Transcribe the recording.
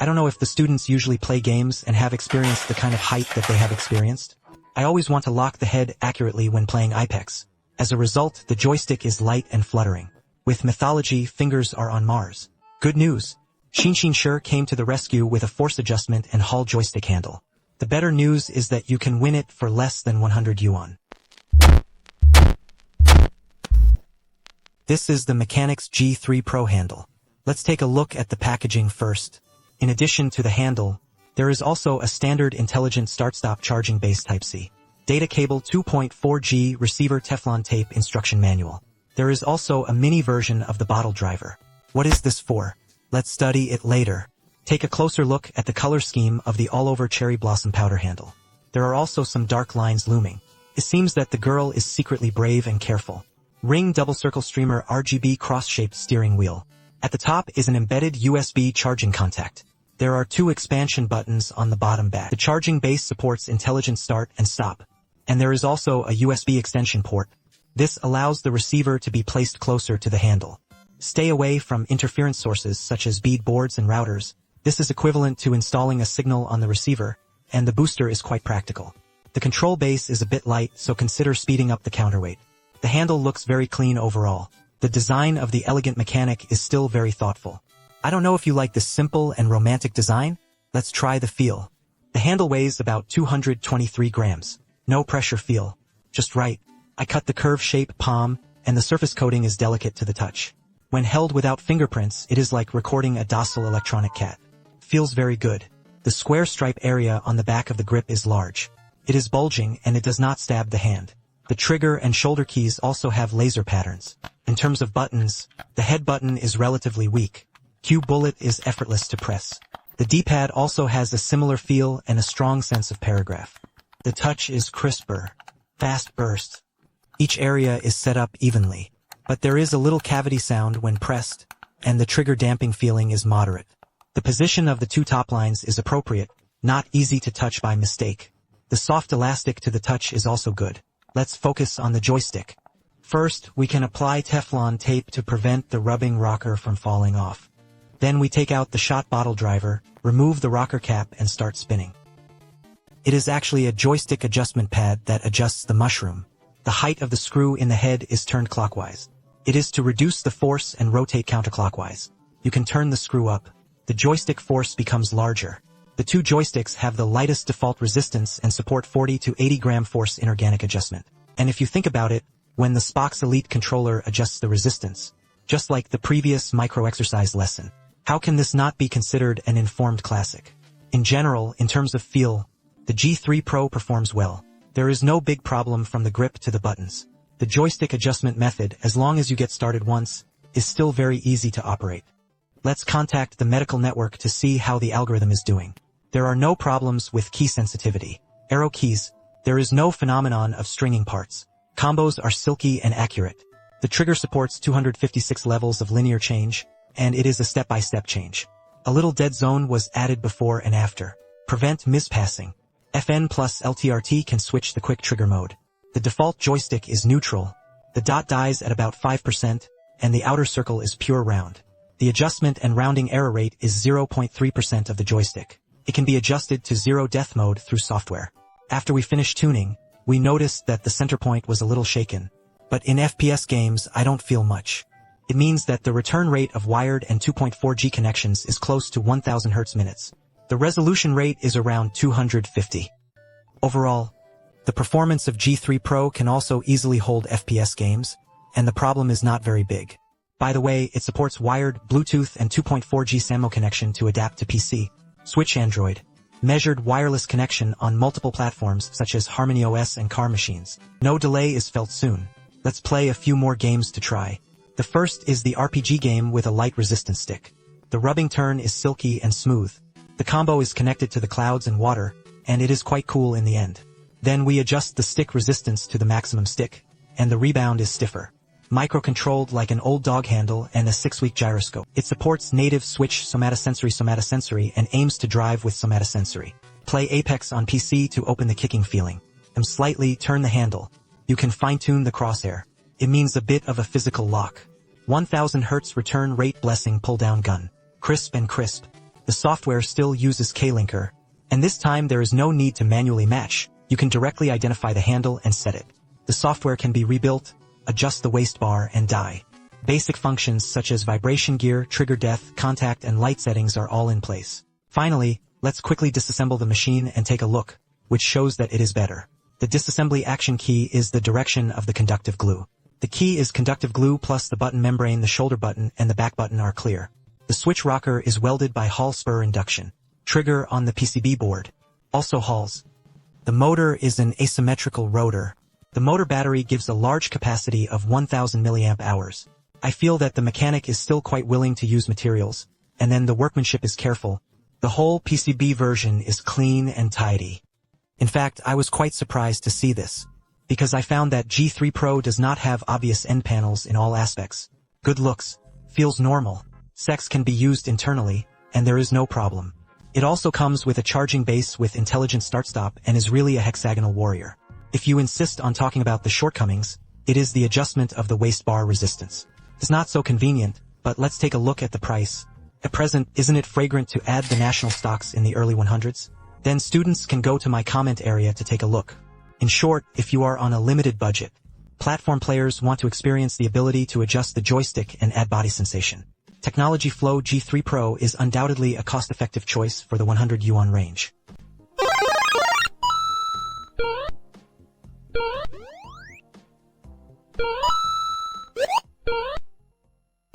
I don't know if the students usually play games and have experienced the kind of height that they have experienced. I always want to lock the head accurately when playing Apex. As a result, the joystick is light and fluttering. With Mythology, fingers are on Mars. Good news! Shinshinshire came to the rescue with a force adjustment and Hall joystick handle. The better news is that you can win it for less than 100 yuan. This is the Mechanics G3 Pro handle. Let's take a look at the packaging first. In addition to the handle, there is also a standard intelligent start-stop charging base Type-C. Data cable 2.4G receiver Teflon tape instruction manual. There is also a mini version of the bottle driver. What is this for? Let's study it later. Take a closer look at the color scheme of the all-over cherry blossom powder handle. There are also some dark lines looming. It seems that the girl is secretly brave and careful. Ring double circle streamer RGB cross-shaped steering wheel. At the top is an embedded USB charging contact. There are 2 expansion buttons on the bottom back. The charging base supports intelligent start and stop. And there is also a USB extension port. This allows the receiver to be placed closer to the handle. Stay away from interference sources such as bead boards and routers. This is equivalent to installing a signal on the receiver, and the booster is quite practical. The control base is a bit light, so consider speeding up the counterweight. The handle looks very clean overall. The design of the elegant Mechanic is still very thoughtful. I don't know if you like this simple and romantic design. Let's try the feel. The handle weighs about 223 grams. No pressure feel. Just right. I cut the curve shape palm, and the surface coating is delicate to the touch. When held without fingerprints, it is like recording a docile electronic cat. Feels very good. The square stripe area on the back of the grip is large. It is bulging and it does not stab the hand. The trigger and shoulder keys also have laser patterns. In terms of buttons, the head button is relatively weak. Q bullet is effortless to press. The D-pad also has a similar feel and a strong sense of paragraph. The touch is crisper, fast burst. Each area is set up evenly, but there is a little cavity sound when pressed, and the trigger damping feeling is moderate. The position of the 2 top lines is appropriate, not easy to touch by mistake. The soft elastic to the touch is also good. Let's focus on the joystick. First, we can apply Teflon tape to prevent the rubbing rocker from falling off. Then we take out the shot bottle driver, remove the rocker cap and start spinning. It is actually a joystick adjustment pad that adjusts the mushroom. The height of the screw in the head is turned clockwise. It is to reduce the force and rotate counterclockwise. You can turn the screw up. The joystick force becomes larger. The 2 joysticks have the lightest default resistance and support 40 to 80 gram force inorganic adjustment. And if you think about it, when the Spox Elite controller adjusts the resistance, just like the previous micro-exercise lesson, how can this not be considered an informed classic? In general, in terms of feel, the G3 Pro performs well. There is no big problem from the grip to the buttons. The joystick adjustment method, as long as you get started once, is still very easy to operate. Let's contact the medical network to see how the algorithm is doing. There are no problems with key sensitivity. Arrow keys. There is no phenomenon of stringing parts. Combos are silky and accurate. The trigger supports 256 levels of linear change, and it is a step-by-step change. A little dead zone was added before and after. Prevent mispassing. FN plus LTRT can switch the quick trigger mode. The default joystick is neutral. The dot dies at about 5%, and the outer circle is pure round. The adjustment and rounding error rate is 0.3% of the joystick. It can be adjusted to zero death mode through software. After we finished tuning, we noticed that the center point was a little shaken. But in FPS games, I don't feel much. It means that the return rate of wired and 2.4G connections is close to 1000 Hz/minutes. The resolution rate is around 250. Overall, the performance of G3 Pro can also easily hold FPS games, and the problem is not very big. By the way, it supports wired, Bluetooth, and 2.4G SAMO connection to adapt to PC, Switch Android, measured wireless connection on multiple platforms such as HarmonyOS and car machines. No delay is felt soon. Let's play a few more games to try. The first is the RPG game with a light resistance stick. The rubbing turn is silky and smooth. The combo is connected to the clouds and water, and it is quite cool in the end. Then we adjust the stick resistance to the maximum stick, and the rebound is stiffer. Micro-controlled like an old dog handle and a 6-week gyroscope. It supports native Switch Somatosensory and aims to drive with Somatosensory. Play Apex on PC to open the kicking feeling. Slightly turn the handle. You can fine-tune the crosshair. It means a bit of a physical lock. 1000 Hz return rate blessing pull-down gun. Crisp and crisp. The software still uses K-Linker, and this time there is no need to manually match. You can directly identify the handle and set it. The software can be rebuilt, adjust the waist bar, and die. Basic functions such as vibration gear, trigger depth, contact, and light settings are all in place. Finally, let's quickly disassemble the machine and take a look, which shows that it is better. The disassembly action key is the direction of the conductive glue. The key is conductive glue plus the button membrane. The shoulder button and the back button are clear. The switch rocker is welded by Hall spur induction. Trigger on the PCB board. Also Halls. The motor is an asymmetrical rotor. The motor battery gives a large capacity of 1000 mAh. I feel that the mechanic is still quite willing to use materials, and then the workmanship is careful. The whole PCB version is clean and tidy. In fact, I was quite surprised to see this, because I found that G3 Pro does not have obvious end panels in all aspects. Good looks, feels normal, sex can be used internally, and there is no problem. It also comes with a charging base with intelligent start-stop and is really a hexagonal warrior. If you insist on talking about the shortcomings, it is the adjustment of the waist bar resistance. It's not so convenient, but let's take a look at the price. At present, isn't it fragrant to add the national stocks in the early 100s? Then students can go to my comment area to take a look. In short, if you are on a limited budget, platform players want to experience the ability to adjust the joystick and add body sensation. Technology Flow G3 Pro is undoubtedly a cost-effective choice for the 100 yuan range.